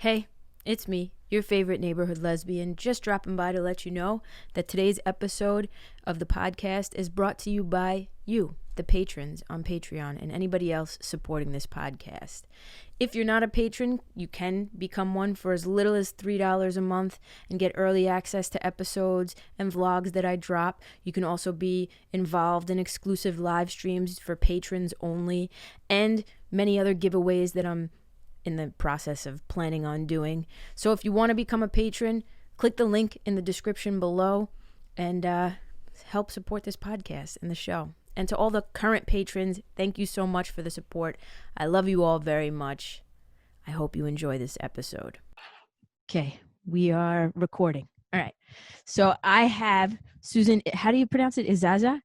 Hey, it's me, your favorite neighborhood lesbian, just dropping by to let you know that today's episode of the podcast is brought to you by you, the patrons on Patreon, and anybody else supporting this podcast. If you're not a patron, you can become one for as little as $3 a month and get early access to episodes and vlogs that I drop. You can also be involved in exclusive live streams for patrons only and many other giveaways that I'm in the process of planning on doing. So if you want to become a patron, click the link in the description below and help support this podcast and the show. And to all the current patrons, thank you so much for the support. I love you all very much. I hope you enjoy this episode. Okay, we are recording. All right. So I have Susan. How do you pronounce it? Isaza?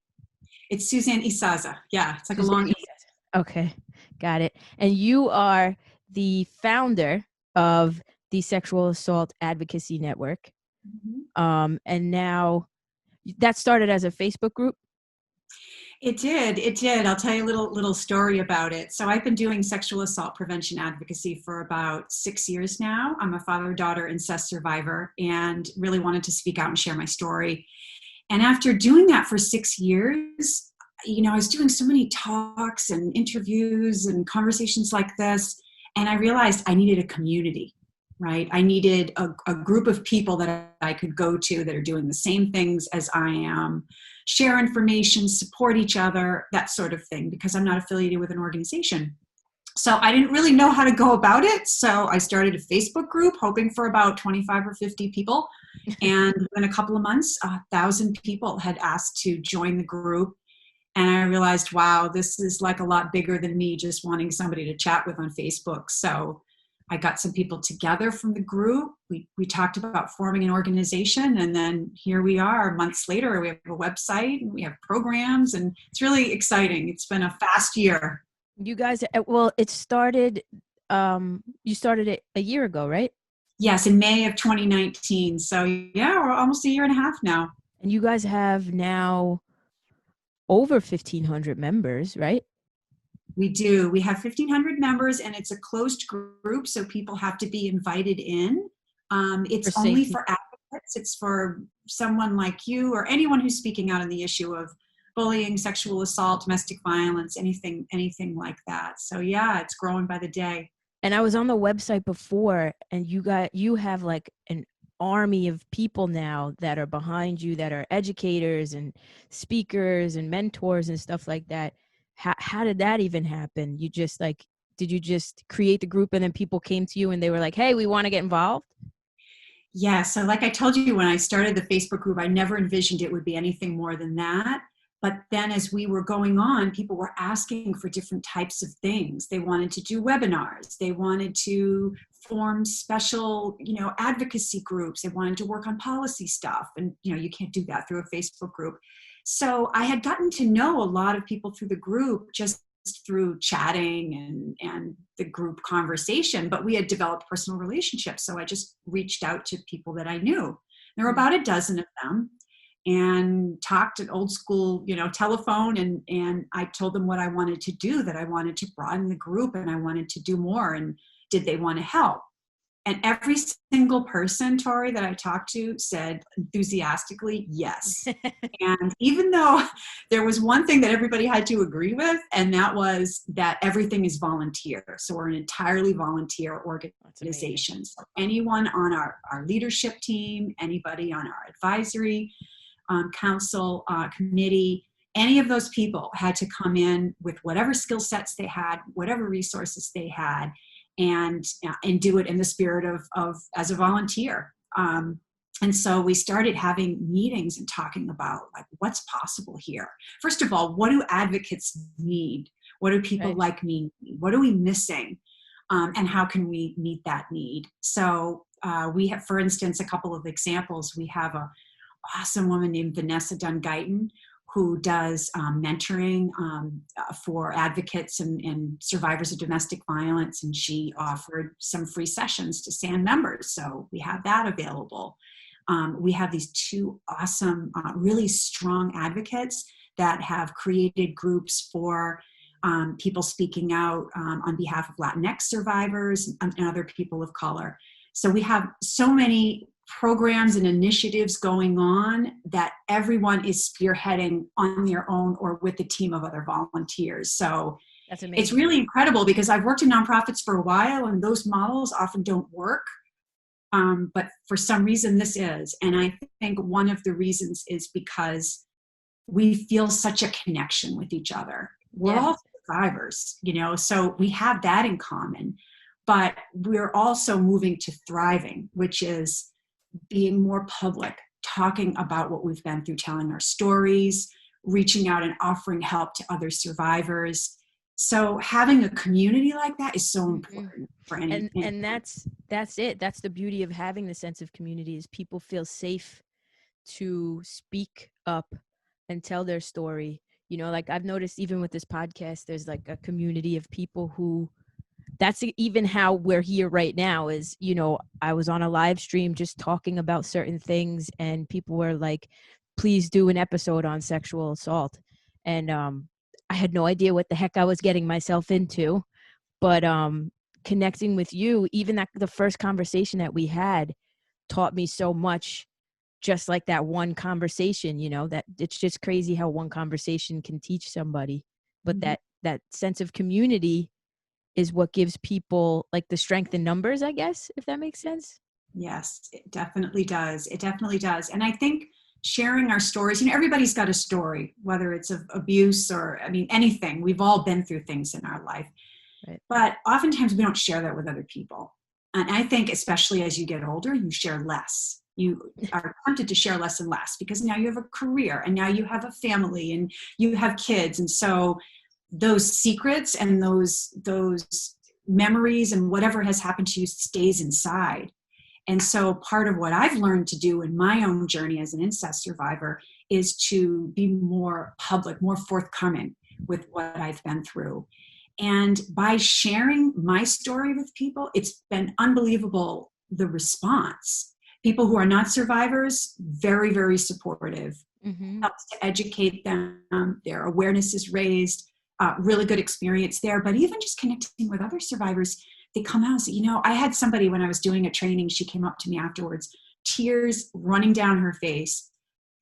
It's Suzanne Isaza. Yeah, it's like Suzanne a long. Okay, got it. And you are the founder of the Sexual Assault Advocacy Network. Mm-hmm. And now that started as a Facebook group? It did. I'll tell you a little story about it. So I've been doing sexual assault prevention advocacy for about 6 years now. I'm a father-daughter incest survivor and really wanted to speak out and share my story. And after doing that for 6 years, I was doing so many talks and interviews and conversations like this, and I realized I needed a community, right? I needed a group of people that I could go to that are doing the same things as I am, share information, support each other, that sort of thing, because I'm not affiliated with an organization. So I didn't really know how to go about it. So I started a Facebook group hoping for about 25 or 50 people. And in a couple of months, 1,000 people had asked to join the group. And I realized, wow, this is like a lot bigger than me just wanting somebody to chat with on Facebook. So I got some people together from the group. We talked about forming an organization, and then here we are months later. We have a website and we have programs, and it's really exciting. It's been a fast year. You guys, well, it started, you started it a year ago, right? Yes, in May of 2019. So yeah, we're almost a year and a half now. And you guys have now over 1,500 members, right? We do. We have 1,500 members, and it's a closed group, so people have to be invited in. It's only for advocates. It's for someone like you or anyone who's speaking out on the issue of bullying, sexual assault, domestic violence, anything like that. So yeah, it's growing by the day. And I was on the website before, and you have like an army of people now that are behind you, that are educators and speakers and mentors and stuff like that. How did that even happen? Did you just create the group and then people came to you and they were like, hey, we want to get involved? Yeah, so like I told you, when I started the Facebook group, I never envisioned it would be anything more than that. But then as we were going on, people were asking for different types of things. They wanted to do webinars. They wanted to form special, advocacy groups. They wanted to work on policy stuff. And, you can't do that through a Facebook group. So I had gotten to know a lot of people through the group just through chatting and the group conversation, but we had developed personal relationships. So I just reached out to people that I knew. There were about a dozen of them, and talked at old school, telephone. And I told them what I wanted to do, that I wanted to broaden the group and I wanted to do more. And did they want to help? And every single person, Tori, that I talked to said enthusiastically, yes. And even though there was one thing that everybody had to agree with, and that was that everything is volunteer. So we're an entirely volunteer organization. So anyone on our leadership team, anybody on our advisory council committee, any of those people had to come in with whatever skill sets they had, whatever resources they had, and do it in the spirit of as a volunteer. And so we started having meetings and talking about like what's possible here. First of all, what do advocates need? What do people like me need? What are we missing? And how can we meet that need? So we have, for instance, a couple of examples. We have a awesome woman named Vanessa Dunn-Guyton, who does mentoring for advocates and survivors of domestic violence. And she offered some free sessions to SAN members. So we have that available. We have these two awesome, really strong advocates that have created groups for people speaking out on behalf of Latinx survivors and other people of color. So we have so many programs and initiatives going on that everyone is spearheading on their own or with a team of other volunteers. So that's amazing. It's really incredible because I've worked in nonprofits for a while and those models often don't work. But for some reason this is. And I think one of the reasons is because we feel such a connection with each other. We're all survivors, so we have that in common. But we're also moving to thriving, which is being more public, talking about what we've been through, telling our stories, reaching out and offering help to other survivors. So having a community like that is so important for any. And that's it. That's the beauty of having the sense of community, is people feel safe to speak up and tell their story. Like I've noticed even with this podcast, there's like a community of people who, that's even how we're here right now is, I was on a live stream just talking about certain things and people were like, please do an episode on sexual assault. And I had no idea what the heck I was getting myself into, but connecting with you, even the first conversation that we had taught me so much, just like that one conversation, that it's just crazy how one conversation can teach somebody. But that sense of community is what gives people like the strength in numbers, I guess, if that makes sense. Yes, it definitely does. It definitely does. And I think sharing our stories, everybody's got a story, whether it's of abuse or, anything. We've all been through things in our life. Right. But oftentimes we don't share that with other people. And I think especially as you get older, you share less. You are tempted to share less and less because now you have a career and now you have a family and you have kids. And so those secrets and those memories and whatever has happened to you stays inside. And so part of what I've learned to do in my own journey as an incest survivor is to be more public, more forthcoming with what I've been through. And by sharing my story with people, it's been unbelievable, the response. People who are not survivors, very, very supportive. Helps to educate them. Their awareness is raised. Really good experience there. But even just connecting with other survivors, they come out and say, I had somebody when I was doing a training, she came up to me afterwards, tears running down her face.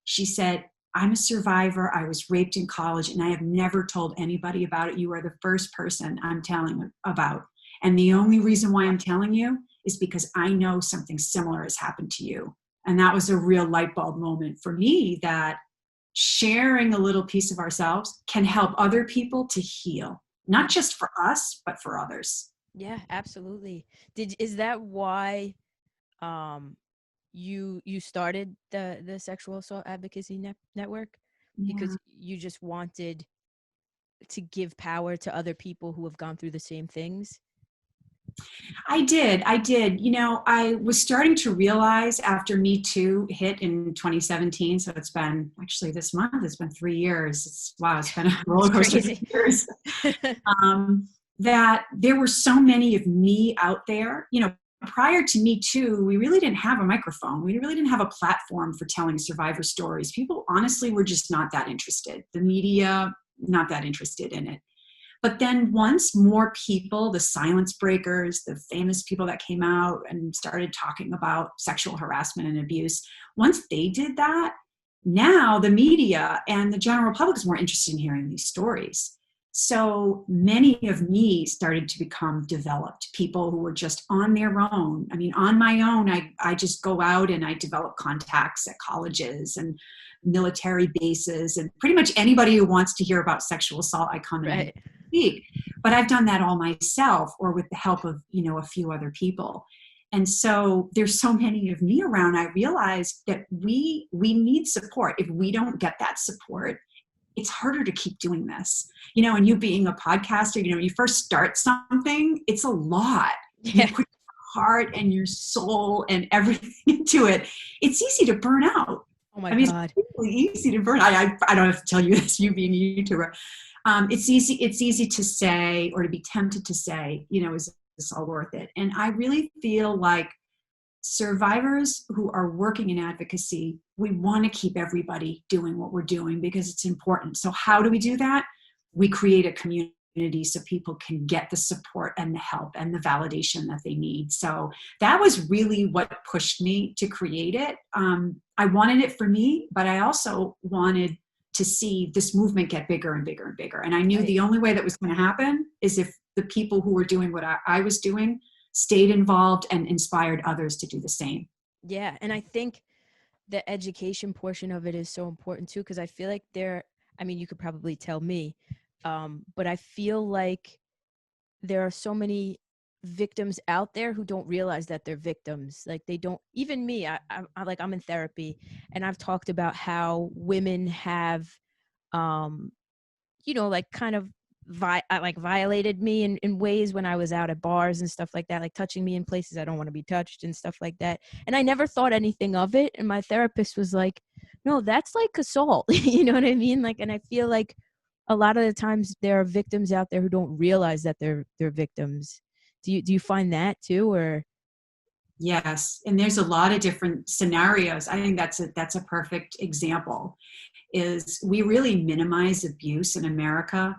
She said, I'm a survivor. I was raped in college and I have never told anybody about it. You are the first person I'm telling about. And the only reason why I'm telling you is because I know something similar has happened to you. And that was a real light bulb moment for me, that sharing a little piece of ourselves can help other people to heal, not just for us, but for others. Yeah, absolutely. Is that why you started the Sexual Assault Advocacy Network? Because you just wanted to give power to other people who have gone through the same things? I did. I was starting to realize after Me Too hit in 2017, so it's been actually this month, it's been 3 years. It's been a roller coaster of years. That there were so many of me out there. Prior to Me Too, we really didn't have a microphone. We really didn't have a platform for telling survivor stories. People honestly were just not that interested. The media, not that interested in it. But then once more people, the silence breakers, the famous people that came out and started talking about sexual harassment and abuse, once they did that, now the media and the general public is more interested in hearing these stories. So many of me started to become developed, people who were just on their own. On my own, I just go out and I develop contacts at colleges and military bases and pretty much anybody who wants to hear about sexual assault, I come in and speak. But I've done that all myself or with the help of, a few other people. And so there's so many of me around, I realized that we need support. If we don't get that support, it's harder to keep doing this. And you being a podcaster, when you first start something, it's a lot. Yeah. You put your heart and your soul and everything into it. It's easy to burn out. Oh my God. It's really easy to burn out. I don't have to tell you this, you being a YouTuber. It's easy to say, or to be tempted to say, is this all worth it? And I really feel like survivors who are working in advocacy, we want to keep everybody doing what we're doing because it's important. So how do we do that? We create a community so people can get the support and the help and the validation that they need. So that was really what pushed me to create it. I wanted it for me, but I also wanted to see this movement get bigger and bigger and bigger. And I knew Right. the only way that was going to happen is if the people who were doing what I was doing stayed involved and inspired others to do the same. Yeah. And I think the education portion of it is so important too, because I feel like I mean, you could probably tell me, but I feel like there are so many victims out there who don't realize that they're victims. Like they don't, even me, I'm in therapy, and I've talked about how women have, like kind of violated me in ways when I was out at bars and stuff like that, like touching me in places I don't want to be touched and stuff like that. And I never thought anything of it. And my therapist was like, no, that's like assault. You know what I mean? Like, and I feel like a lot of the times there are victims out there who don't realize that they're victims. Do you find that too, or? Yes, and there's a lot of different scenarios. I think that's a perfect example. Is we really minimize abuse in America.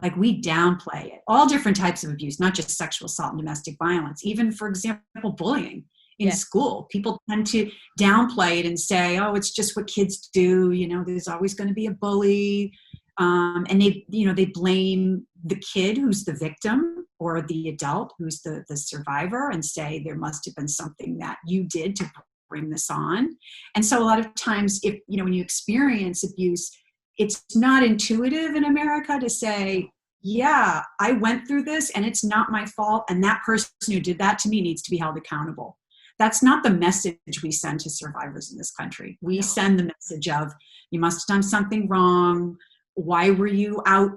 Like we downplay it. All different types of abuse, not just sexual assault and domestic violence. Even, for example, bullying in Yeah. school. People tend to downplay it and say, "Oh, it's just what kids do. There's always going to be a bully." And they blame the kid who's the victim or the adult who's the survivor and say there must have been something that you did to bring this on. And so a lot of times if when you experience abuse, it's not intuitive in America to say, yeah, I went through this and it's not my fault, and that person who did that to me needs to be held accountable. That's not the message we send to survivors in this country. We send the message of, you must have done something wrong. Why were you out?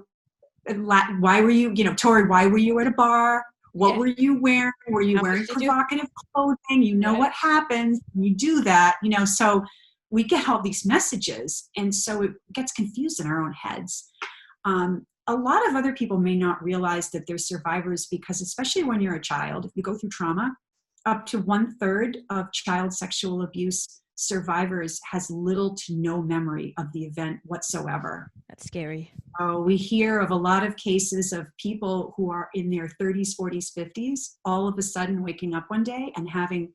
Why were you, Tori, why were you at a bar? What were you wearing? Were you wearing provocative clothing? What happens when you do that, so we get all these messages. And so it gets confused in our own heads. A lot of other people may not realize that they're survivors because, especially when you're a child, if you go through trauma, up to 1/3 of child sexual abuse survivors has little to no memory of the event whatsoever. That's scary. We hear of a lot of cases of people who are in their 30s, 40s, 50s, all of a sudden waking up one day and having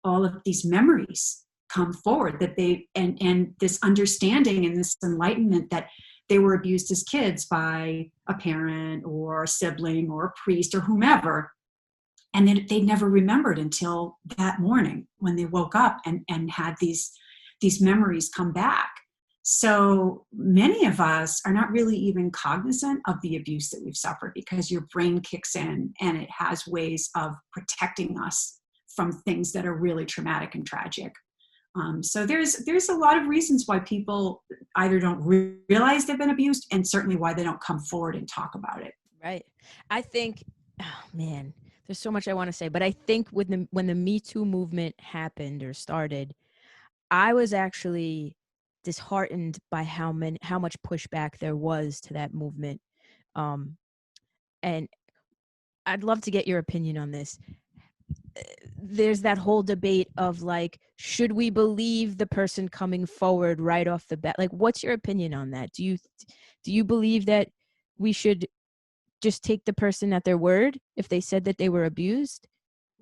all of these memories come forward that and this understanding and this enlightenment that they were abused as kids by a parent or a sibling or a priest or whomever. And then they never remembered until that morning when they woke up and had these memories come back. So many of us are not really even cognizant of the abuse that we've suffered because your brain kicks in and it has ways of protecting us from things that are really traumatic and tragic. So there's a lot of reasons why people either don't realize they've been abused, and certainly why they don't come forward and talk about it. Right. I think, oh man, there's so much I want to say, but I think when the Me Too movement happened or started, I was actually disheartened by how much pushback there was to that movement. And I'd love to get your opinion on this. There's that whole debate of like, should we believe the person coming forward right off the bat? Like, what's your opinion on that? Do you believe that we should just take the person at their word if they said that they were abused?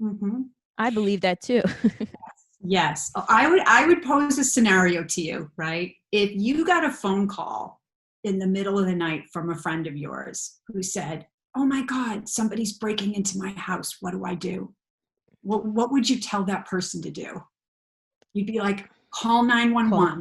Mm-hmm. I believe that too. Yes. I would pose a scenario to you, right? If you got a phone call in the middle of the night from a friend of yours who said, "Oh my God, somebody's breaking into my house. What do I do?" What would you tell that person to do? You'd be like, call 911.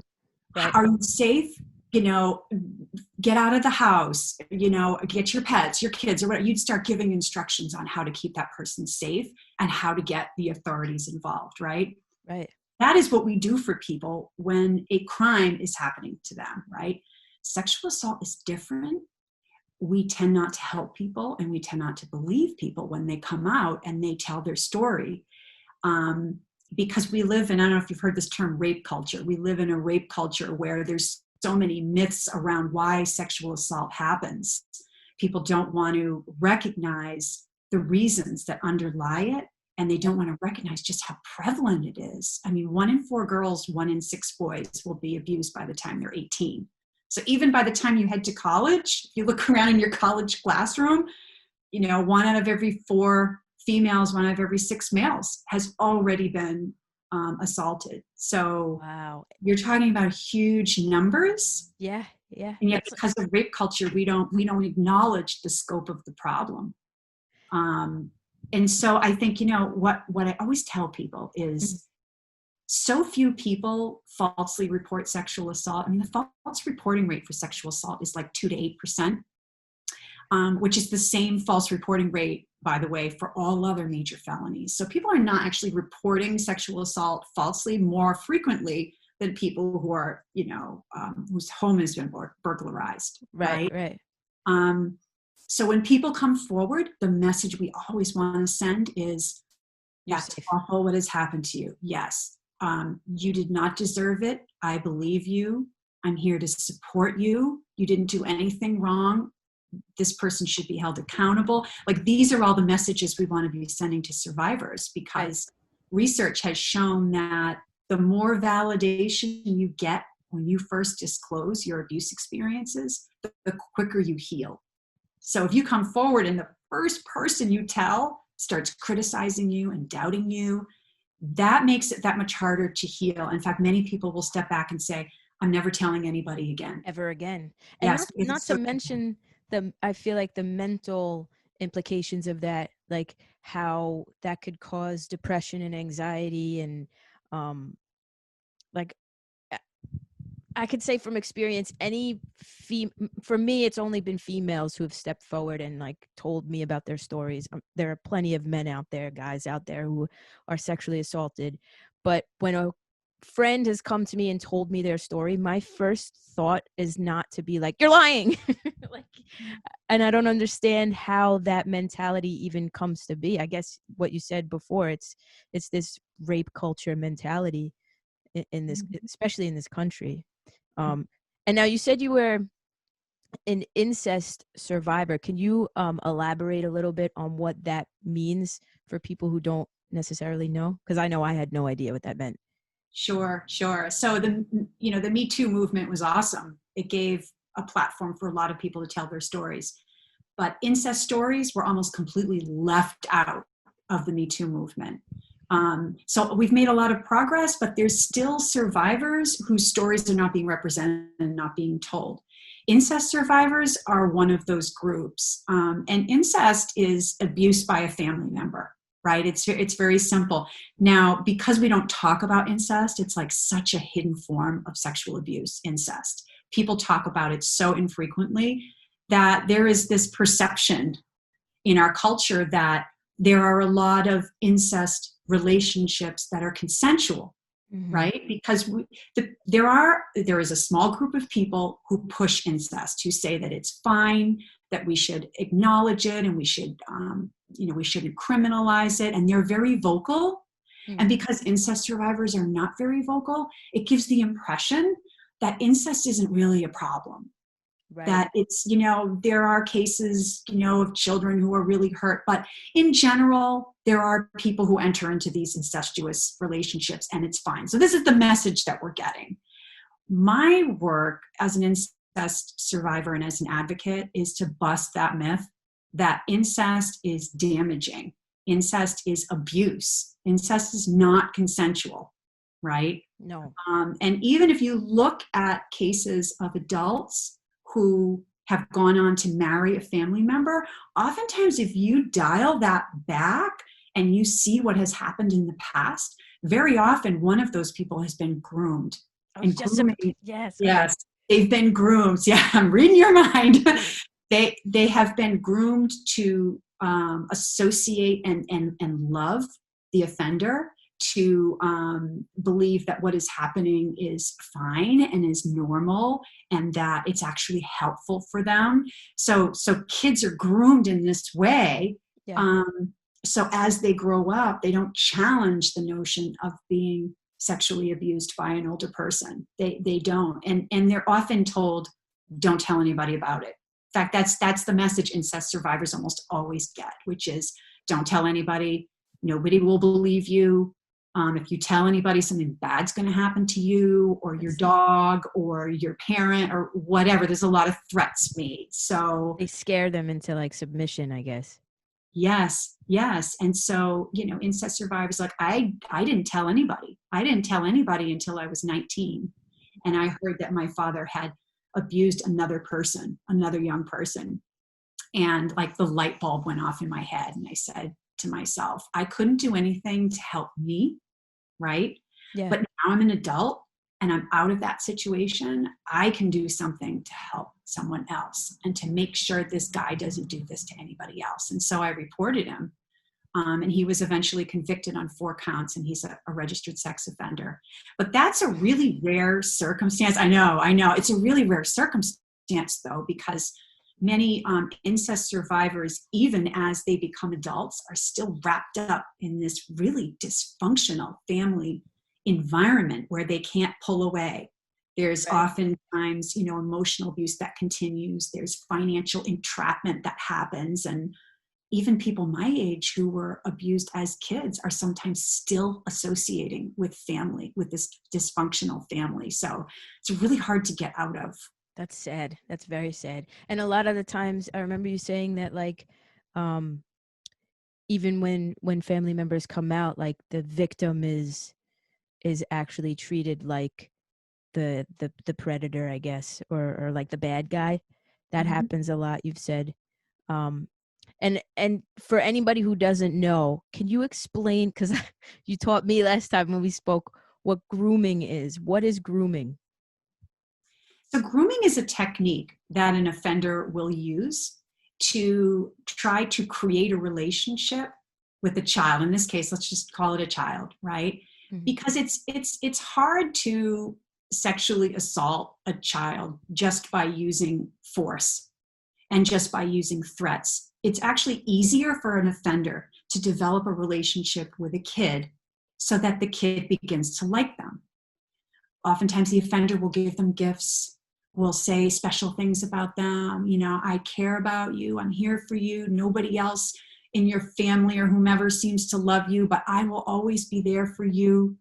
Right. Are you safe? Get out of the house, get your pets, your kids, or whatever. You'd start giving instructions on how to keep that person safe and how to get the authorities involved, right? Right. That is what we do for people when a crime is happening to them, right? Sexual assault is different. We tend not to help people and we tend not to believe people when they come out and they tell their story. Because we live in, I don't know if you've heard this term, rape culture. We live in a rape culture where there's so many myths around why sexual assault happens. People don't want to recognize the reasons that underlie it, and they don't want to recognize just how prevalent it is. I mean, 1 in 4 girls, 1 in 6 boys will be abused by the time they're 18. So even by the time you head to college, if you look around in your college classroom, 1 out of every 4 females, 1 out of every 6 males has already been assaulted. So Wow. you're talking about huge numbers. Yeah. Yeah. And yet That's because of rape culture, we don't acknowledge the scope of the problem. And so I think, what I always tell people is so few people falsely report sexual assault. I mean, the false reporting rate for sexual assault is like 2 to 8%, which is the same false reporting rate, by the way, for all other major felonies. So people are not actually reporting sexual assault falsely more frequently than people who are, whose home has been burglarized. right. Right. Right. So when people come forward, the message we always want to send is, You're that's safe. awful what has happened to you. Yes. You did not deserve it. I believe you. I'm here to support you. You didn't do anything wrong. This person should be held accountable. Like, these are all the messages we want to be sending to survivors, because research has shown that the more validation you get when you first disclose your abuse experiences, the quicker you heal. So if you come forward and the first person you tell starts criticizing you and doubting you, that makes it that much harder to heal. In fact, many people will step back and say, I'm never telling anybody again. Ever again. And Yes, not to mention I feel like the mental implications of that, like how that could cause depression and anxiety, and like I could say from experience, for me, it's only been females who have stepped forward and like told me about their stories. There are plenty of men out there, guys out there who are sexually assaulted. But when a friend has come to me and told me their story, my first thought is not to be like, you're lying. And I don't understand how that mentality even comes to be. I guess what you said before, it's this rape culture mentality in this, especially in this country. And now you said you were an incest survivor. Can you elaborate a little bit on what that means for people who don't necessarily know? Because I know I had no idea what that meant. Sure. So the Me Too movement was awesome. It gave a platform for a lot of people to tell their stories. But incest stories were almost completely left out of the Me Too movement. So we've made a lot of progress, but there's still survivors whose stories are not being represented and not being told. Incest survivors are one of those groups. And incest is abuse by a family member, right? It's very simple. Now, because we don't talk about incest, it's like such a hidden form of sexual abuse, incest. People talk about it so infrequently that there is this perception in our culture that there are a lot of incest relationships that are consensual, right? Because there is a small group of people who push incest, who say that it's fine, that we should acknowledge it, and we shouldn't criminalize it, and they're very vocal. And because incest survivors are not very vocal, it gives the impression that incest isn't really a problem. Right. That it's, there are cases, of children who are really hurt, but in general, there are people who enter into these incestuous relationships and it's fine. So this is the message that we're getting. My work as an incest survivor and as an advocate is to bust that myth that incest is damaging. Incest is abuse. Incest is not consensual, right? No. And even if you look at cases of adults who have gone on to marry a family member, oftentimes if you dial that back and you see what has happened in the past, very often one of those people has been groomed. Yes, they've been groomed. Yeah, I'm reading your mind. They have been groomed to associate and love the offender, to believe that what is happening is fine and is normal and that it's actually helpful for them. So kids are groomed in this way. Yeah. So as they grow up, they don't challenge the notion of being sexually abused by an older person. They don't. And they're often told, don't tell anybody about it. In fact, that's the message incest survivors almost always get, which is, don't tell anybody. Nobody will believe you. If you tell anybody, something bad's going to happen to you or your dog or your parent or whatever. There's a lot of threats made. So They scare them into like submission, I guess. yes, yes. And so, incest survivors, like I didn't tell anybody. I didn't tell anybody until I was 19. And I heard that my father had abused another person, another young person. And like the light bulb went off in my head. And I said to myself, I couldn't do anything to help me, right? Yeah. But now I'm an adult and I'm out of that situation. I can do something to help someone else and to make sure this guy doesn't do this to anybody else. And so I reported him. And he was eventually convicted on 4 counts, and he's a registered sex offender. But that's a really rare circumstance. I know. It's a really rare circumstance, though, because many incest survivors, even as they become adults, are still wrapped up in this really dysfunctional family environment where they can't pull away. There's oftentimes, emotional abuse that continues. There's financial entrapment that happens. And even people my age who were abused as kids are sometimes still associating with family, with this dysfunctional family. So it's really hard to get out of. That's sad. That's very sad. And a lot of the times I remember you saying that like even when family members come out, like the victim is actually treated like the predator, I guess, or like the bad guy. That Mm-hmm. happens a lot, you've said. And for anybody who doesn't know, can you explain, because you taught me last time when we spoke, what grooming is? What is grooming? So grooming is a technique that an offender will use to try to create a relationship with a child. In this case, let's just call it a child, right? Mm-hmm. Because it's hard to sexually assault a child just by using force and just by using threats. It's actually easier for an offender to develop a relationship with a kid so that the kid begins to like them. Oftentimes the offender will give them gifts, will say special things about them. I care about you. I'm here for you. Nobody else in your family or whomever seems to love you, but I will always be there for you.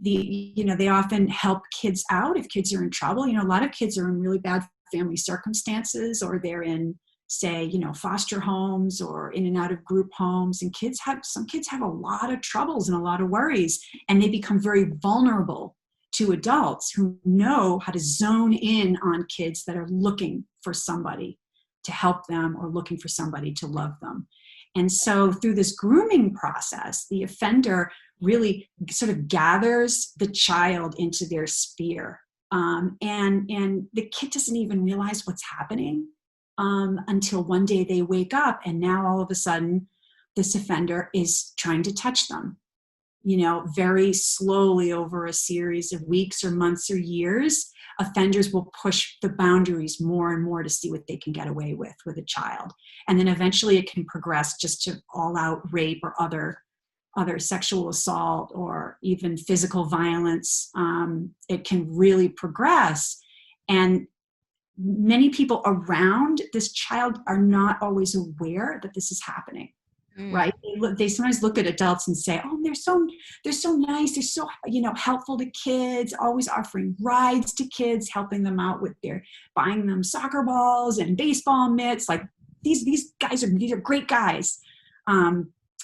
They often help kids out if kids are in trouble. A lot of kids are in really bad family circumstances, or they're in, say, foster homes or in and out of group homes. And some kids have a lot of troubles and a lot of worries, and they become very vulnerable to adults who know how to zone in on kids that are looking for somebody to help them or looking for somebody to love them. And so through this grooming process, the offender really sort of gathers the child into their sphere. And the kid doesn't even realize what's happening until one day they wake up, and now all of a sudden this offender is trying to touch them. Very slowly over a series of weeks or months or years, offenders will push the boundaries more and more to see what they can get away with a child. And then eventually it can progress just to all-out rape or other sexual assault or even physical violence. It can really progress. And many people around this child are not always aware that this is happening. Right? They sometimes look at adults and say, "Oh, they're so nice. They're so helpful to kids. Always offering rides to kids, helping them out with buying them soccer balls and baseball mitts. Like these are great guys."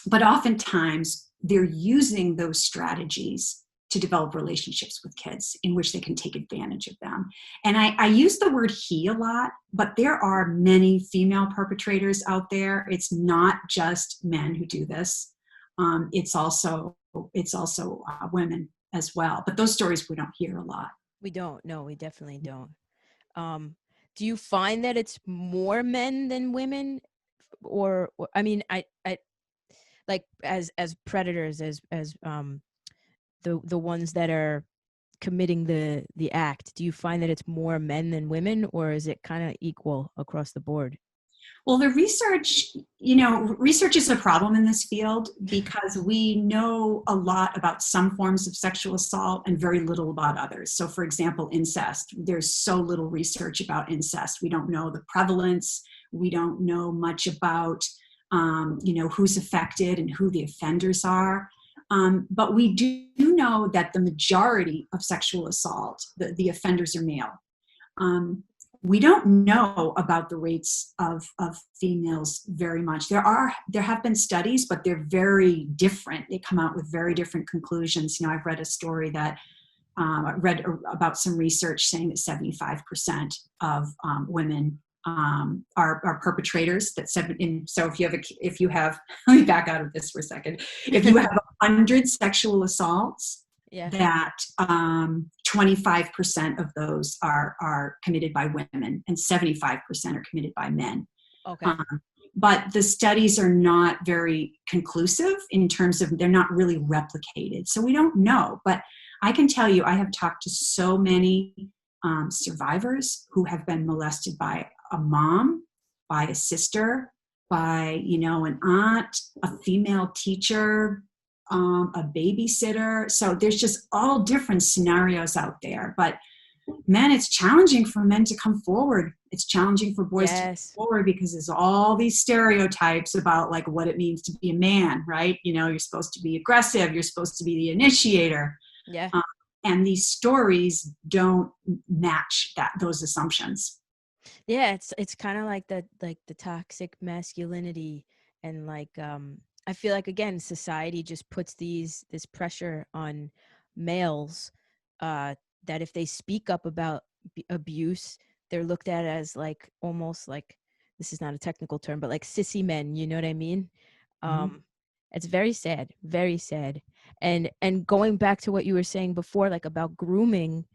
But oftentimes they're using those strategies to develop relationships with kids in which they can take advantage of them. And I use the word he a lot, but there are many female perpetrators out there. It's not just men who do this. It's also women as well. But those stories we don't hear a lot. We don't. No, we definitely don't. Do you find that it's more men than women? Or I mean, I like as predators, as the ones that are committing the act, do you find that it's more men than women, or is it kind of equal across the board? Well, the research is a problem in this field because we know a lot about some forms of sexual assault and very little about others. So for example, incest, there's so little research about incest. We don't know the prevalence. We don't know much about, who's affected and who the offenders are. But we do know that the majority of sexual assault, the offenders are male. We don't know about the rates of females very much. There have been studies, but they're very different. They come out with very different conclusions. You know, I've read a story that I read about some research saying that 75% of women are perpetrators. So if you have, let me back out of this for a second. If you have 100 sexual assaults, Yeah. that 25% of those are committed by women and 75% are committed by men. Okay. But the studies are not very conclusive in terms of, they're not really replicated. So we don't know. But I can tell you, I have talked to so many survivors who have been molested by a mom, by a sister, by, you know, an aunt, a female teacher, a babysitter. So there's just all different scenarios out there. But men, it's challenging for men to come forward. It's challenging for boys to come forward because there's all these stereotypes about like what it means to be a man, right? You know, you're supposed to be aggressive. You're supposed to be the initiator. Yeah. And these stories don't match those assumptions. Yeah, it's kind of like the toxic masculinity, and like I feel like, again, society just puts this pressure on males that if they speak up about abuse, they're looked at as like almost like, this is not a technical term, but like sissy men, you know what I mean? Mm-hmm. It's very sad, very sad. And going back to what you were saying before, like about grooming,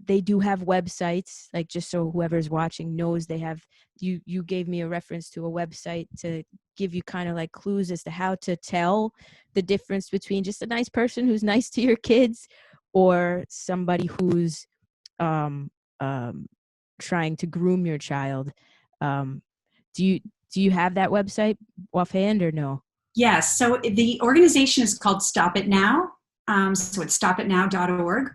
they do have websites, like, just so whoever's watching knows, they have, you gave me a reference to a website to give you kind of like clues as to how to tell the difference between just a nice person who's nice to your kids or somebody who's trying to groom your child. Do you have that website offhand or no? Yes. So the organization is called Stop It Now. So it's stopitnow.org.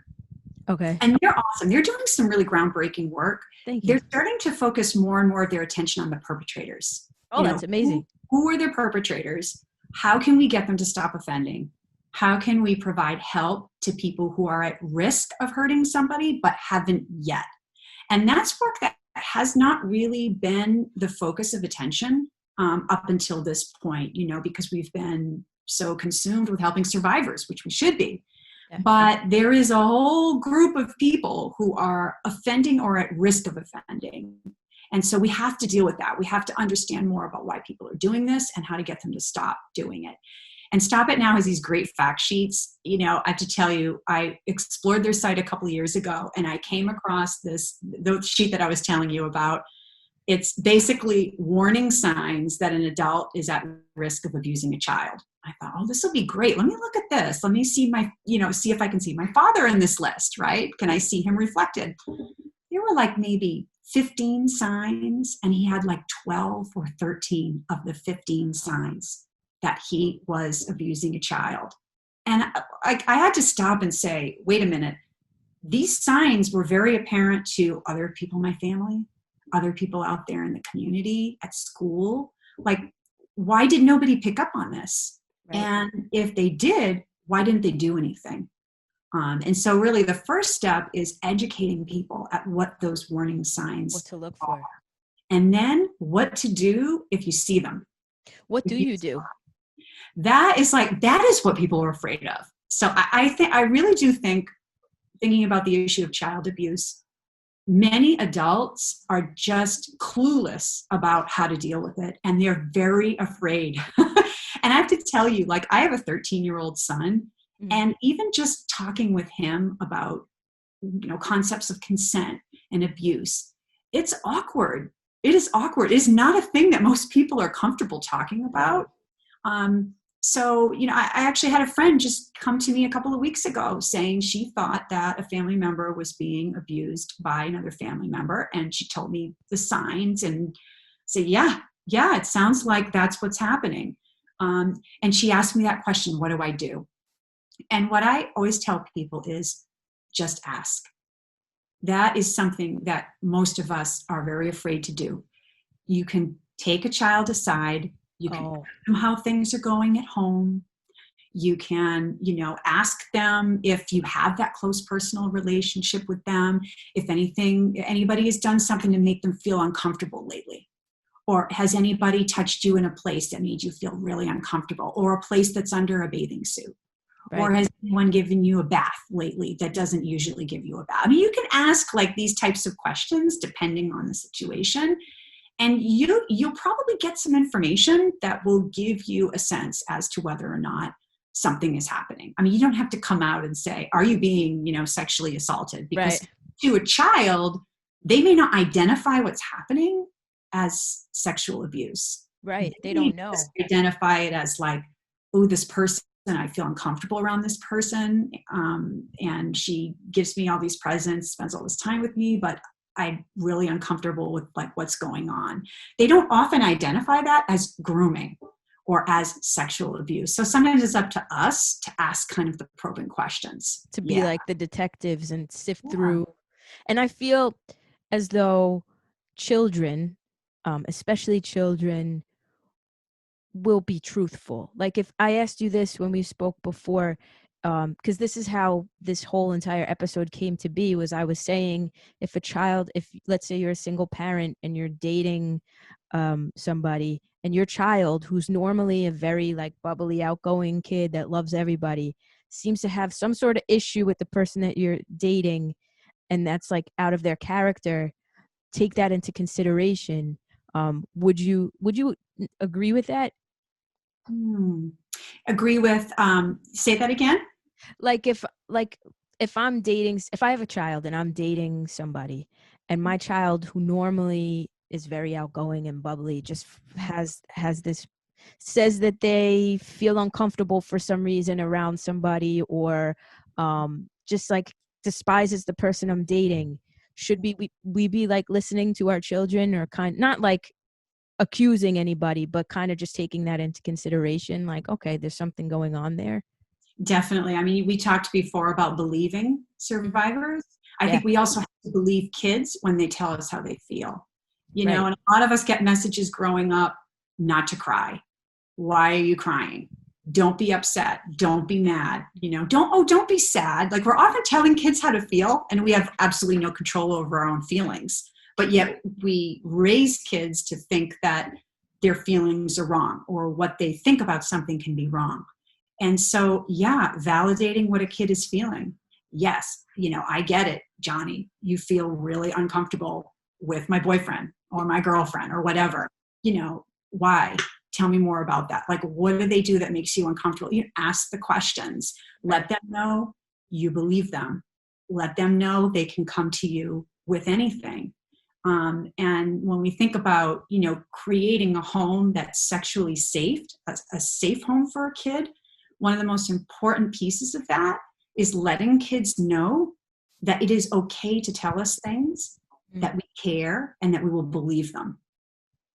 Okay. And they're awesome. They're doing some really groundbreaking work. Thank you. They're starting to focus more and more of their attention on the perpetrators. Oh, that's amazing. Who are their perpetrators? How can we get them to stop offending? How can we provide help to people who are at risk of hurting somebody but haven't yet? And that's work that has not really been the focus of attention up until this point, you know, because we've been so consumed with helping survivors, which we should be. Yeah. But there is a whole group of people who are offending or at risk of offending. And so we have to deal with that. We have to understand more about why people are doing this and how to get them to stop doing it. And Stop It Now has these great fact sheets. You know, I have to tell you, I explored their site a couple of years ago and I came across the sheet that I was telling you about. It's basically warning signs that an adult is at risk of abusing a child. I thought, oh, this will be great. Let me look at this. Let me see see if I can see my father in this list, right? Can I see him reflected? There were like maybe 15 signs, and he had like 12 or 13 of the 15 signs that he was abusing a child. And I had to stop and say, wait a minute. These signs were very apparent to other people in my family, other people out there in the community, at school. Like, why did nobody pick up on this? Right. And if they did, why didn't they do anything? And so really the first step is educating people at what those warning signs what to look for are. And then what to do if you see them. What do you do? That is what people are afraid of. So I really do think, thinking about the issue of child abuse, many adults are just clueless about how to deal with it, and they're very afraid. And I have to tell you, like, I have a 13-year-old son, and even just talking with him about, you know, concepts of consent and abuse, it's awkward. It is awkward. It is not a thing that most people are comfortable talking about. So, you know, I actually had a friend just come to me a couple of weeks ago saying she thought that a family member was being abused by another family member. And she told me the signs and said, yeah, it sounds like that's what's happening. And she asked me that question, what do I do? And what I always tell people is just ask. That is something that most of us are very afraid to do. You can take a child aside. You can ask them how things are going at home. You can, ask them if you have that close personal relationship with them, if anybody has done something to make them feel uncomfortable lately. Or has anybody touched you in a place that made you feel really uncomfortable, or a place that's under a bathing suit? Right. Or has anyone given you a bath lately that doesn't usually give you a bath? I mean, you can ask like these types of questions depending on the situation, and you'll probably get some information that will give you a sense as to whether or not something is happening. I mean, you don't have to come out and say, are you being, sexually assaulted? Because to a child, they may not identify what's happening as sexual abuse. Right. They don't know. Identify it as like, oh, this person, I feel uncomfortable around this person. And she gives me all these presents, spends all this time with me, but I'm really uncomfortable with like what's going on. They don't often identify that as grooming or as sexual abuse. So sometimes it's up to us to ask kind of the probing questions. To be like the detectives and sift through. And I feel as though children, especially children, will be truthful. Like if I asked you this when we spoke before, because this is how this whole entire episode came to be, was I was saying if let's say you're a single parent and you're dating somebody, and your child, who's normally a very like bubbly, outgoing kid that loves everybody, seems to have some sort of issue with the person that you're dating, and that's like out of their character, take that into consideration. Would you agree with that? Agree with, say that again? Like if I have a child and I'm dating somebody, and my child, who normally is very outgoing and bubbly, just has this, says that they feel uncomfortable for some reason around somebody, or just like despises the person I'm dating, should we be like listening to our children, or not like accusing anybody, but kind of just taking that into consideration, like, okay, there's something going on there? Definitely. I mean, we talked before about believing survivors. I think we also have to believe kids when they tell us how they feel. And a lot of us get messages growing up not to cry. Why are you crying? Don't be upset. Don't be mad. Don't be sad. Like, we're often telling kids how to feel, and we have absolutely no control over our own feelings. But yet we raise kids to think that their feelings are wrong, or what they think about something can be wrong. And so, validating what a kid is feeling. Yes, I get it, Johnny. You feel really uncomfortable with my boyfriend or my girlfriend or whatever. Why? Tell me more about that. Like, what do they do that makes you uncomfortable? You ask the questions. Let them know you believe them. Let them know they can come to you with anything. And when we think about, creating a home that's sexually safe, a safe home for a kid, one of the most important pieces of that is letting kids know that it is okay to tell us things, that we care, and that we will believe them.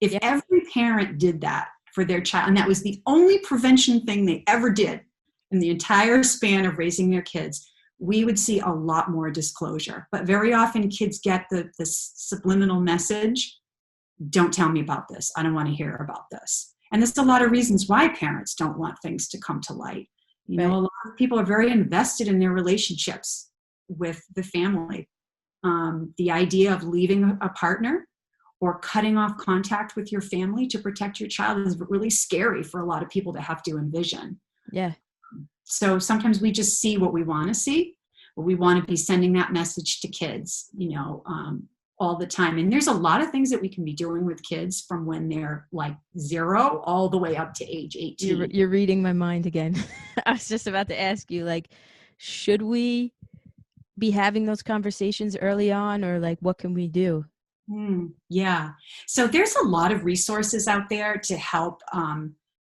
If every parent did that for their child, and that was the only prevention thing they ever did in the entire span of raising their kids, we would see a lot more disclosure. But very often kids get the subliminal message, don't tell me about this. I don't want to hear about this. And there's a lot of reasons why parents don't want things to come to light. A lot of people are very invested in their relationships with the family. The idea of leaving a partner or cutting off contact with your family to protect your child is really scary for a lot of people to have to envision. Yeah. So sometimes we just see what we want to see, but we want to be sending that message to kids, all the time. And there's a lot of things that we can be doing with kids from when they're like 0 all the way up to age 18. You're reading my mind again. I was just about to ask you, like, should we be having those conversations early on, or like, what can we do? Yeah. So there's a lot of resources out there to help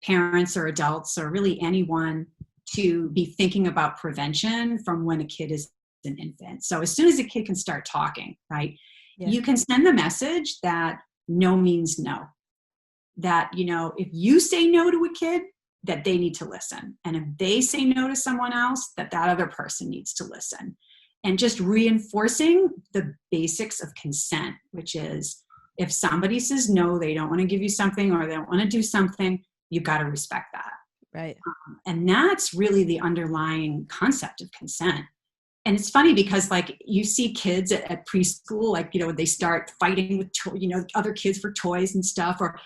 parents or adults or really anyone to be thinking about prevention from when a kid is an infant. So as soon as a kid can start talking, right? Yeah. You can send the message that no means no. That, if you say no to a kid, that they need to listen. And if they say no to someone else, that other person needs to listen. And just reinforcing the basics of consent, which is if somebody says no, they don't want to give you something or they don't want to do something, you've got to respect that. Right. And that's really the underlying concept of consent. And it's funny because like you see kids at preschool, like, you know, they start fighting with, you know, other kids for toys and stuff, or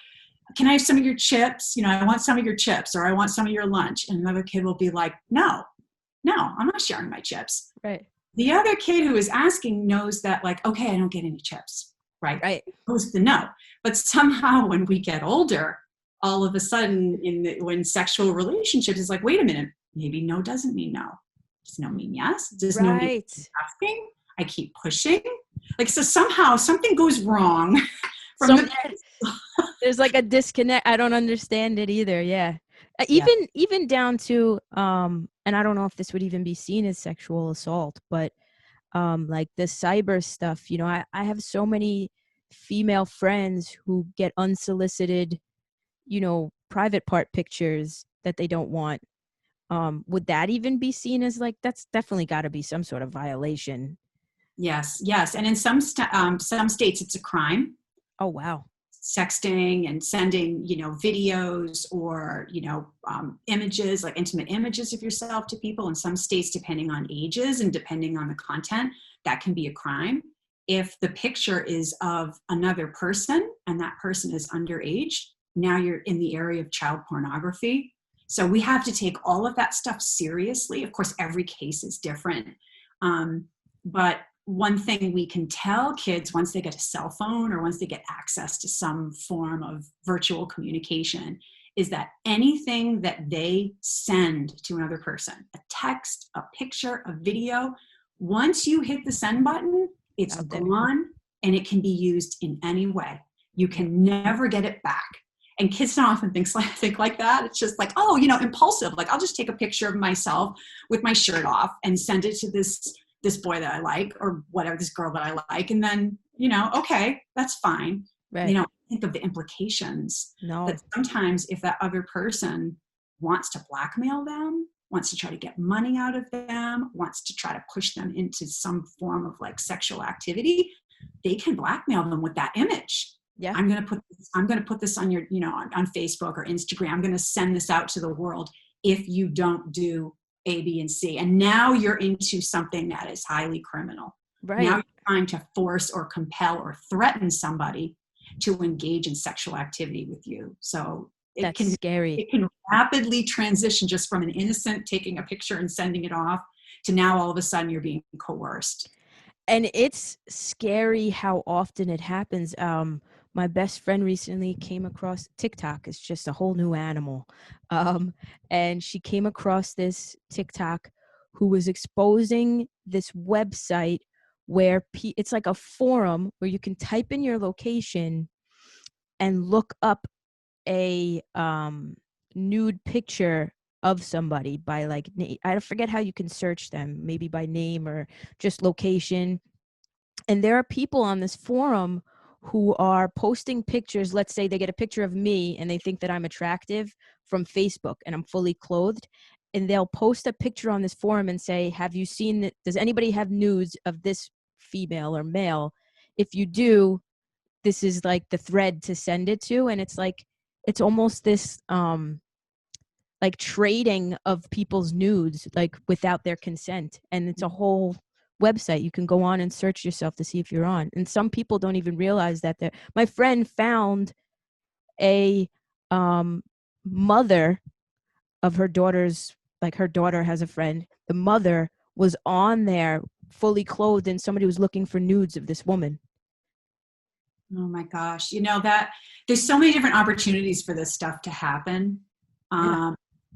can I have some of your chips? You know, I want some of your chips, or I want some of your lunch. And another kid will be like, no, I'm not sharing my chips. Right. The other kid who is asking knows that like, okay, I don't get any chips, right? Right. It goes the no. But somehow when we get older, all of a sudden when sexual relationships is like, wait a minute, maybe no doesn't mean no. Does no mean yes? Does no mean Right. asking? I keep pushing. Like, so somehow something goes wrong from Some, the there's like a disconnect. I don't understand it either. Yeah. yeah. Even down to and I don't know if this would even be seen as sexual assault, but like the cyber stuff, you know, I have so many female friends who get unsolicited, you know, private part pictures that they don't want. Would that even be seen as like, that's definitely got to be some sort of violation? Yes. And in some states it's a crime. Oh, wow. Sexting and sending, you know, videos or, you know, images, like intimate images of yourself to people. In some states, depending on ages and depending on the content, that can be a crime. If the picture is of another person and that person is underage, now you're in the area of child pornography. So we have to take all of that stuff seriously. Of course, every case is different. But one thing we can tell kids once they get a cell phone or once they get access to some form of virtual communication is that anything that they send to another person, a text, a picture, a video, once you hit the send button, it's gone and it can be used in any way. You can never get it back. And kids don't often think like that. It's just like, oh, you know, impulsive. Like, I'll just take a picture of myself with my shirt off and send it to this boy that I like, or whatever, this girl that I like. And then, you know, okay, that's fine. Right. You know, think of the implications. No. That sometimes if that other person wants to blackmail them, wants to try to get money out of them, wants to try to push them into some form of like sexual activity, they can blackmail them with that image. Yeah. I'm going to put this on your, you know, on Facebook or Instagram. I'm going to send this out to the world if you don't do A, B, and C. And now you're into something that is highly criminal. Right. Now you're trying to force or compel or threaten somebody to engage in sexual activity with you. So that's scary. It can rapidly transition just from an innocent taking a picture and sending it off to now all of a sudden you're being coerced. And it's scary how often it happens. My best friend recently came across TikTok. It's just a whole new animal. And she came across this TikTok who was exposing this website where it's like a forum where you can type in your location and look up a nude picture of somebody by like, I forget how you can search them, maybe by name or just location. And there are people on this forum who are posting pictures. Let's say they get a picture of me and they think that I'm attractive from Facebook and I'm fully clothed. And they'll post a picture on this forum and say, have you seen it? Does anybody have nudes of this female or male? If you do, this is like the thread to send it to. And it's like, it's almost this like trading of people's nudes, like without their consent. And it's a whole website you can go on and search yourself to see if you're on. And some people don't even realize that my friend found a mother of her daughter's, like her daughter has a friend, the mother was on there fully clothed and somebody was looking for nudes of this woman. Oh my gosh. You know, that there's so many different opportunities for this stuff to happen.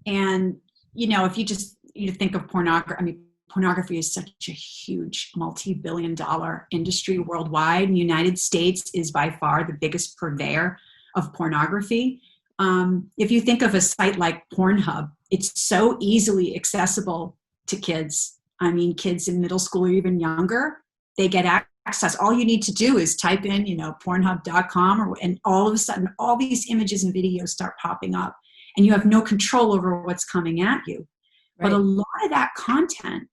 And, you know, if you think of pornography, I mean, pornography is such a huge multi-billion-dollar industry worldwide. And the United States is by far the biggest purveyor of pornography. If you think of a site like Pornhub, it's so easily accessible to kids. I mean, kids in middle school or even younger, they get access. All you need to do is type in, you know, pornhub.com, and all of a sudden, all these images and videos start popping up, and you have no control over what's coming at you. Right. But a lot of that content,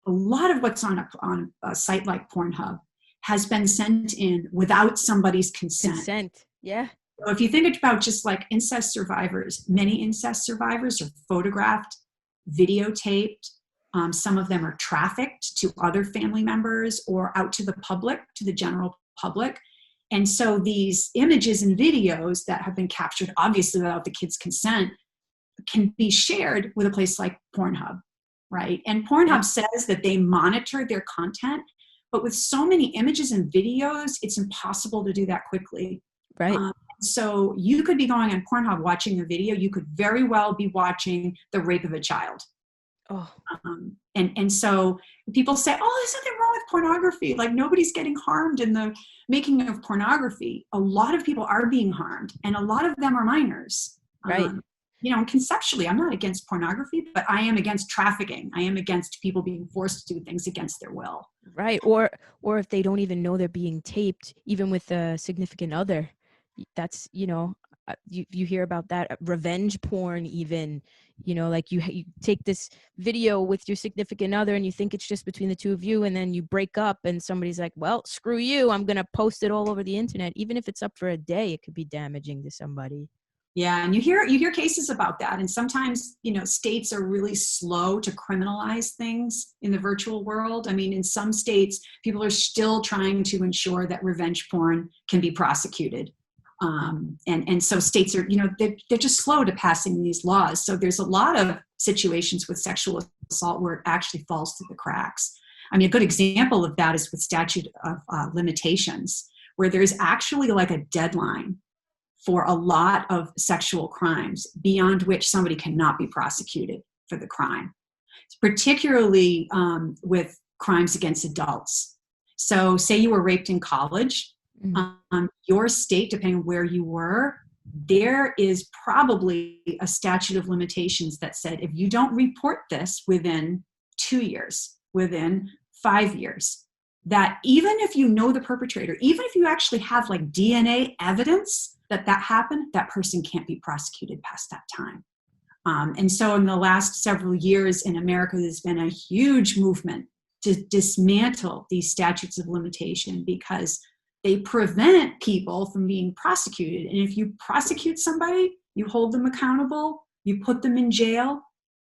a lot of what's on a site like Pornhub has been sent in without somebody's consent. Yeah. So if you think about just like incest survivors, many incest survivors are photographed, videotaped. Some of them are trafficked to other family members or out to the public, to the general public. And so these images and videos that have been captured, obviously without the kid's consent, can be shared with a place like Pornhub, right? And Pornhub says that they monitor their content, but with so many images and videos, it's impossible to do that quickly. Right. So you could be going on Pornhub watching a video. You could very well be watching the rape of a child. Oh. And so people say, oh, there's nothing wrong with pornography. Like nobody's getting harmed in the making of pornography. A lot of people are being harmed, and a lot of them are minors. Right. Conceptually, I'm not against pornography, but I am against trafficking. I am against people being forced to do things against their will. Right. Or if they don't even know they're being taped, even with a significant other. That's, you hear about that revenge porn, even, like you take this video with your significant other and you think it's just between the two of you, and then you break up and somebody's like, well, screw you, I'm going to post it all over the internet. Even if it's up for a day, it could be damaging to somebody. Yeah, and you hear cases about that, and sometimes states are really slow to criminalize things in the virtual world. I mean, in some states, people are still trying to ensure that revenge porn can be prosecuted, and so states are they're just slow to passing these laws. So there's a lot of situations with sexual assault where it actually falls through the cracks. I mean, a good example of that is with statute of limitations, where there's actually like a deadline for a lot of sexual crimes beyond which somebody cannot be prosecuted for the crime, particularly with crimes against adults. So say you were raped in college, your state, depending on where you were, there is probably a statute of limitations that said, if you don't report this within 2 years, within 5 years, that even if you know the perpetrator, even if you actually have like DNA evidence that happened, that person can't be prosecuted past that time. And so in the last several years in America, there's been a huge movement to dismantle these statutes of limitation because they prevent people from being prosecuted. And if you prosecute somebody, you hold them accountable, you put them in jail,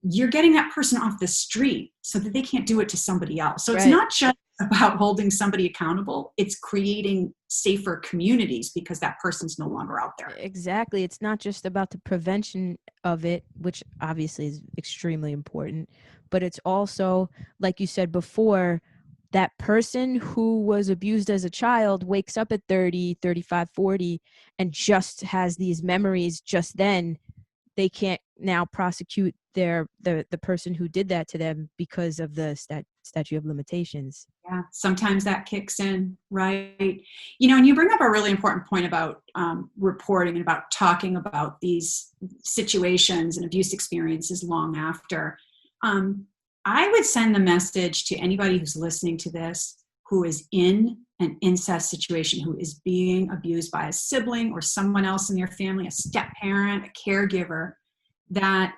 you're getting that person off the street so that they can't do it to somebody else. So it's not just about holding somebody accountable, it's creating safer communities because that person's no longer out there. Exactly. It's not just about the prevention of it, which obviously is extremely important, but it's also, like you said before, that person who was abused as a child wakes up at 30, 35, 40 and just has these memories just then. They can't now prosecute the person who did that to them because of the statute of limitations. Yeah, sometimes that kicks in, right? And you bring up a really important point about reporting and about talking about these situations and abuse experiences long after. I would send the message to anybody who's listening to this who is in an incest situation, who is being abused by a sibling or someone else in their family, a step parent, a caregiver, that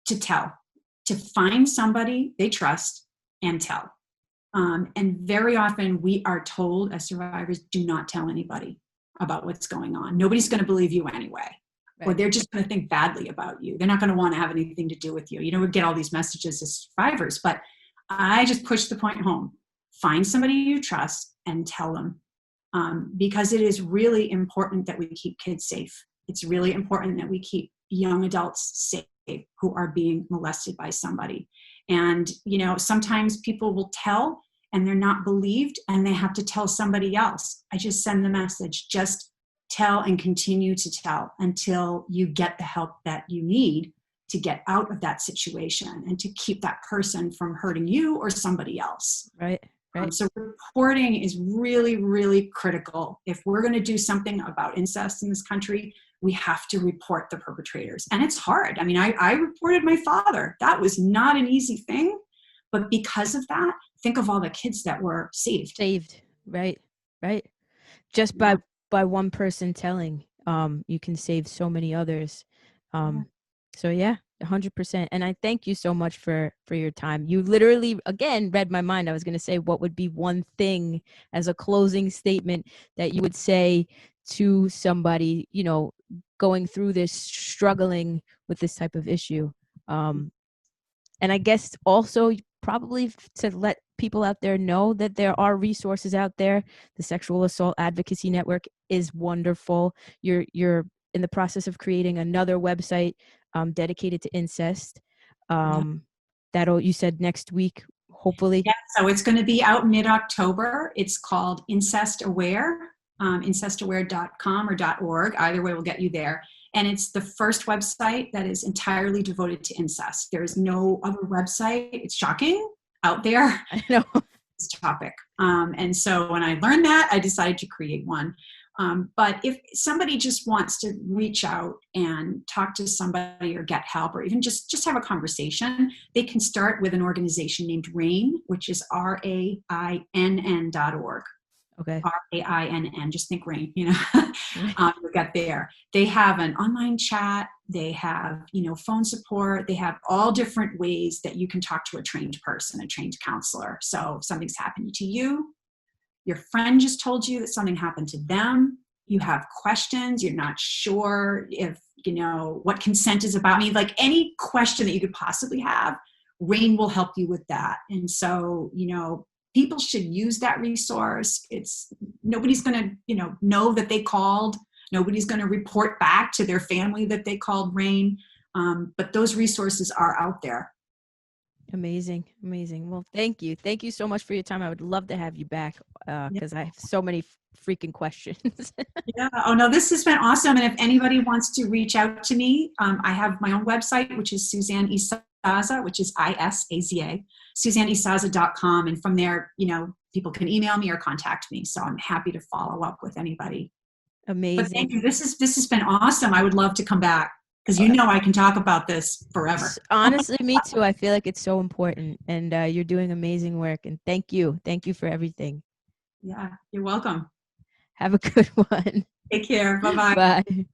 to find somebody they trust and tell. And very often we are told as survivors, do not tell anybody about what's going on. Nobody's going to believe you anyway. Right. Or they're just going to think badly about you. They're not going to want to have anything to do with you. We get all these messages as survivors, but I just push the point home. Find somebody you trust and tell them, because it is really important that we keep kids safe. It's really important that we keep young adults safe who are being molested by somebody. And, sometimes people will tell and they're not believed and they have to tell somebody else. I just send the message, just tell and continue to tell until you get the help that you need to get out of that situation and to keep that person from hurting you or somebody else. Right. So reporting is really, really critical. If we're going to do something about incest in this country, we have to report the perpetrators. And it's hard. I mean, I reported my father. That was not an easy thing. But because of that, think of all the kids that were saved. Right. Just by one person telling, you can save so many others. So yeah, 100%. And I thank you so much for your time. You literally, again, read my mind. I was going to say, what would be one thing as a closing statement that you would say to somebody, you know, going through this, struggling with this type of issue? And I guess also probably to let people out there know that there are resources out there. The Sexual Assault Advocacy Network is wonderful. You're in the process of creating another website dedicated to incest. Yeah. That'll, you said next week, hopefully. Yeah, so it's going to be out mid-October. It's called Incest Aware, incestaware.com or .org. Either way will get you there. And it's the first website that is entirely devoted to incest. There is no other website. It's shocking out there. I know. This topic. And so when I learned that, I decided to create one. But if somebody just wants to reach out and talk to somebody or get help or even just have a conversation, they can start with an organization named RAINN, which is RAINN.org. Okay. RAINN, just think RAINN, you know, you'll get there. They have an online chat. They have, you know, phone support. They have all different ways that you can talk to a trained person, a trained counselor. So if something's happened to you, your friend just told you that something happened to them, you have questions, you're not sure if, you know, what consent is about. I mean, like any question that you could possibly have, RAINN will help you with that. And so, you know, people should use that resource. It's nobody's going to, you know that they called. Nobody's going to report back to their family that they called RAINN. But those resources are out there. Amazing. Well, thank you so much for your time. I would love to have you back because I have so many freaking questions. Yeah. Oh no, this has been awesome. And if anybody wants to reach out to me, I have my own website, which is Suzanne Isaza, which is ISAZA, SuzanneIsaza.com. And from there, you know, people can email me or contact me. So I'm happy to follow up with anybody. Amazing. But thank you. This has been awesome. I would love to come back because you know I can talk about this forever. Honestly, me too. I feel like it's so important, and you're doing amazing work. And thank you for everything. Yeah, you're welcome. Have a good one. Take care. Bye-bye. Bye.